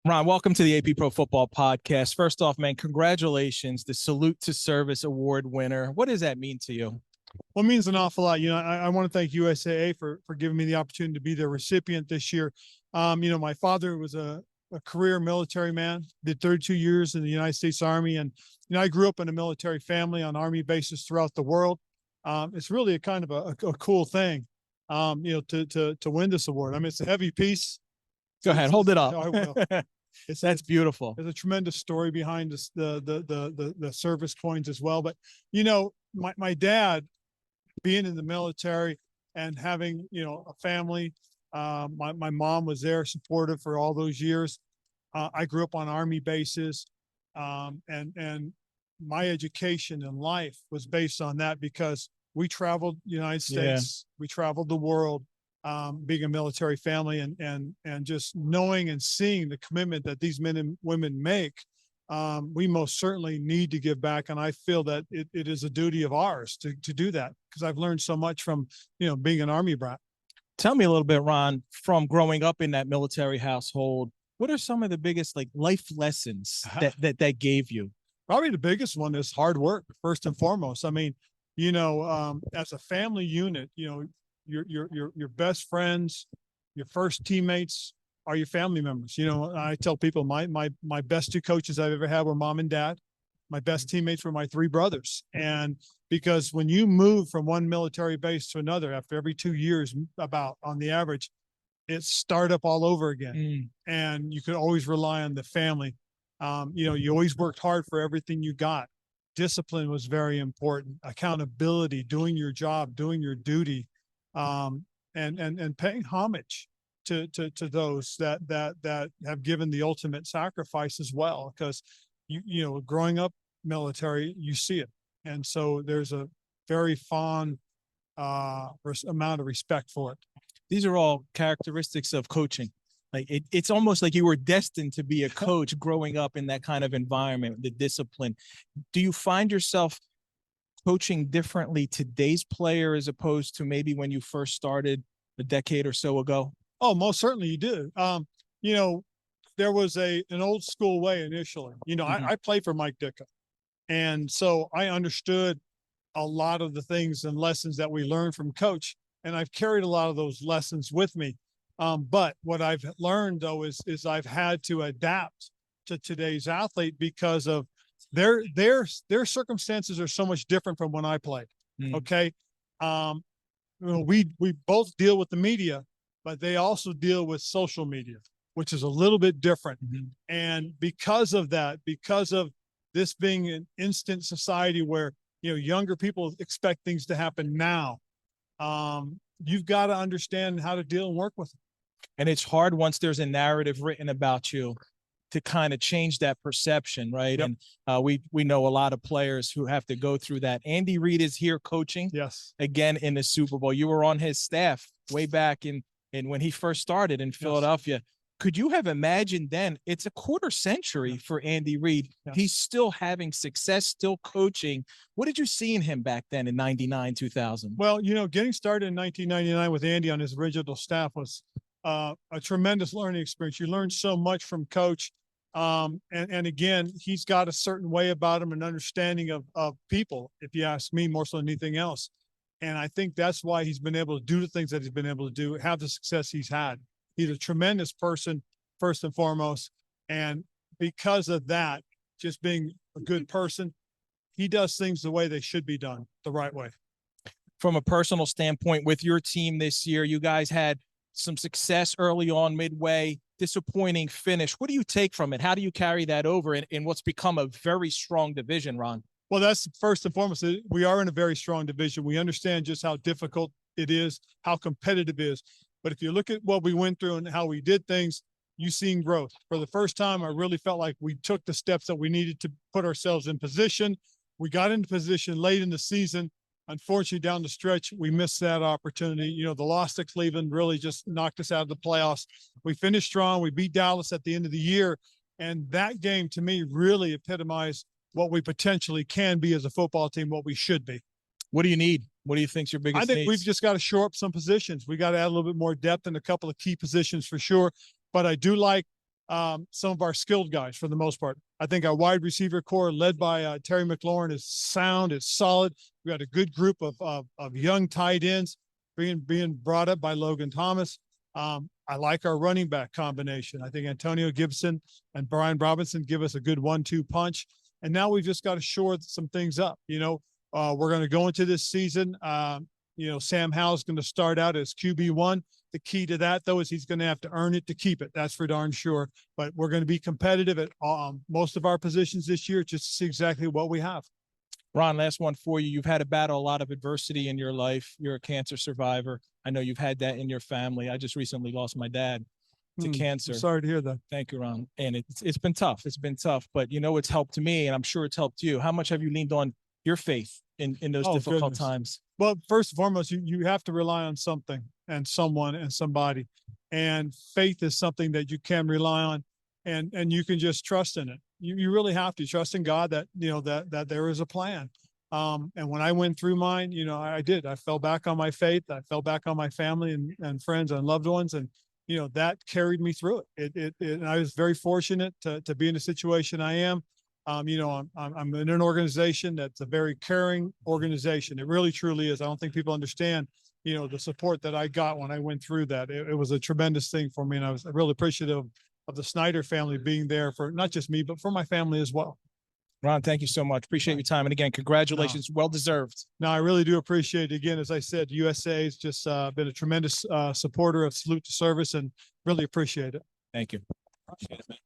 Ron, welcome to the AP Pro Football Podcast. First off, man, congratulations, the Salute to Service Award winner. What does that mean to you? Well, it means an awful lot. I want to thank USAA for giving me the opportunity to be the recipient this year. My father was a career military man, did 32 years in the United States Army. And, I grew up in a military family on Army bases throughout the world. It's really a kind of a cool thing, to win this award. I mean, it's a heavy piece. Go ahead, hold it up. I will. That's beautiful. There's a tremendous story behind this, the service coins as well. But, my dad being in the military and having, a family, my mom was there supportive for all those years. I grew up on Army bases, and my education in life was based on that because we traveled the United States, we traveled the world, being a military family, and just knowing and seeing the commitment that these men and women make. We most certainly need to give back. And I feel that it is a duty of ours to do that because I've learned so much from, being an Army brat. Tell me a little bit, Ron, from growing up in that military household, what are some of the biggest life lessons that gave you? Probably the biggest one is hard work, first and foremost. I mean, as a family unit, your best friends, your first teammates are your family members. I tell people my best two coaches I've ever had were mom and dad. My best teammates were my three brothers. And because when you move from one military base to another after every 2 years, about on the average, it's start up all over again. And you could always rely on the family. You always worked hard for everything you got. Discipline was very important. Accountability, doing your job, doing your duty, and paying homage to those that have given the ultimate sacrifice as well. Because growing up military, you see it, and so there's a very fond amount of respect for it. These are all characteristics of coaching. It's almost like you were destined to be a coach growing up in that kind of environment, the discipline. Do you find yourself coaching differently today's player as opposed to maybe when you first started a decade or so ago? Oh, most certainly you do. There was an old school way initially. I played for Mike Ditka. And so I understood a lot of the things and lessons that we learned from Coach. And I've carried a lot of those lessons with me. But what I've learned, though, is I've had to adapt to today's athlete because of their circumstances are so much different from when I played. Okay. We both deal with the media, but they also deal with social media, which is a little bit different. And because of that, because of this being an instant society where, younger people expect things to happen now, you've got to understand how to deal and work with it. And it's hard once there's a narrative written about you to kind of change that perception, right? Yep. And we know a lot of players who have to go through that. Andy Reid is here coaching, yes, again in the Super Bowl. You were on his staff way back in when he first started in Philadelphia. Could you have imagined then? It's a quarter century for Andy Reid. Yes. He's still having success, still coaching. What did you see in him back then in 99, 2000? Well, getting started in 1999 with Andy on his original staff was a tremendous learning experience. You learned so much from Coach. And again, he's got a certain way about him and understanding of people, if you ask me, more so than anything else. And I think that's why he's been able to do the things that he's been able to do, have the success he's had. He's a tremendous person, first and foremost. And because of that, just being a good person, he does things the way they should be done, the right way. From a personal standpoint, with your team this year, you guys had some success early on, midway, disappointing finish. What do you take from it? How do you carry that over in what's become a very strong division, Ron? Well, that's first and foremost. We are in a very strong division. We understand just how difficult it is, how competitive it is. But if you look at what we went through and how we did things, you've seen growth. For the first time, I really felt like we took the steps that we needed to put ourselves in position. We got into position late in the season. Unfortunately, down the stretch, we missed that opportunity. The loss to Cleveland really just knocked us out of the playoffs. We finished strong. We beat Dallas at the end of the year. And that game, to me, really epitomized what we potentially can be as a football team, what we should be. What do you need? What do you think's your biggest I think needs? we've just got to shore up some positions. We got to add a little bit more depth in a couple of key positions for sure. But I do like some of our skilled guys for the most part. I think our wide receiver core led by Terry McLaurin is sound, it's solid. We got a good group of young tight ends being brought up by Logan Thomas. I like our running back combination. I think Antonio Gibson and Brian Robinson give us a good 1-2 punch. And now we've just got to shore some things up. We're going to go into this season. Sam Howell's going to start out as QB1. The key to that, though, is he's going to have to earn it to keep it. That's for darn sure. But we're going to be competitive at most of our positions this year, just to see exactly what we have. Ron, last one for you. You've had to battle a lot of adversity in your life. You're a cancer survivor. I know you've had that in your family. I just recently lost my dad to cancer. I'm sorry to hear that. Thank you, Ron. And it's been tough. It's been tough, but it's helped me, and I'm sure it's helped you. How much have you leaned on your faith in those difficult times? Well, first and foremost, you have to rely on something and someone and somebody, and faith is something that you can rely on, and you can just trust in it. You really have to trust in God that that there is a plan. And when I went through mine, I did. I fell back on my faith. I fell back on my family and friends and loved ones, and that carried me through it. And I was very fortunate to be in the situation I am. I'm in an organization that's a very caring organization. It really, truly is. I don't think people understand, the support that I got when I went through that. It was a tremendous thing for me. And I was really appreciative of the Snyder family being there for not just me, but for my family as well. Ron, thank you so much. Appreciate your time. And again, congratulations. Well deserved. No, I really do appreciate it. Again, as I said, USA has just been a tremendous supporter of Salute to Service, and really appreciate it. Thank you. Appreciate it, man.